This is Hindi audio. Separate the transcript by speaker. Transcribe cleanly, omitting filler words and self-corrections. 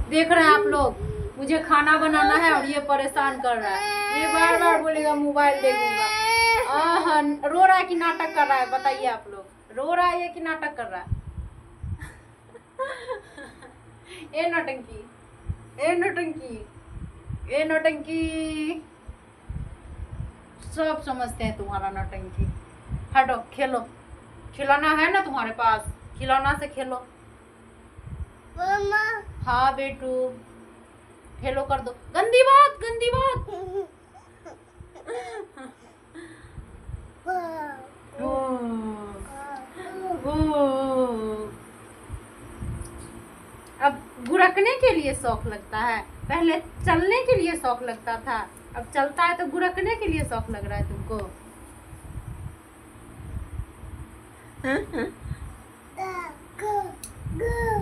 Speaker 1: देख रहे हैं आप लोग, मुझे खाना बनाना है और ये परेशान कर रहा है। ये बार बार बोलेगा मोबाइल देखूंगा। रो रहा है कि नाटक कर रहा है? बताइए आप लोग, रो रहा है कि नाटक कर रहा है? ए नौटंकी, ए नौटंकी, ए नौटंकी। सब समझते हैं तुम्हारा नौटंकी। हटो, खेलो। खिलौना है ना तुम्हारे पास? खिलौना से खेलो।
Speaker 2: मम्मा।
Speaker 1: हाँ बेटू, खेलो कर दो। गंदी बात, गंदी बात। अब गुरकने के लिए शौक लगता है, पहले चलने के लिए शौक लगता था, अब चलता है तो गुरकने के लिए शौक लग रहा है तुमको।
Speaker 2: Go.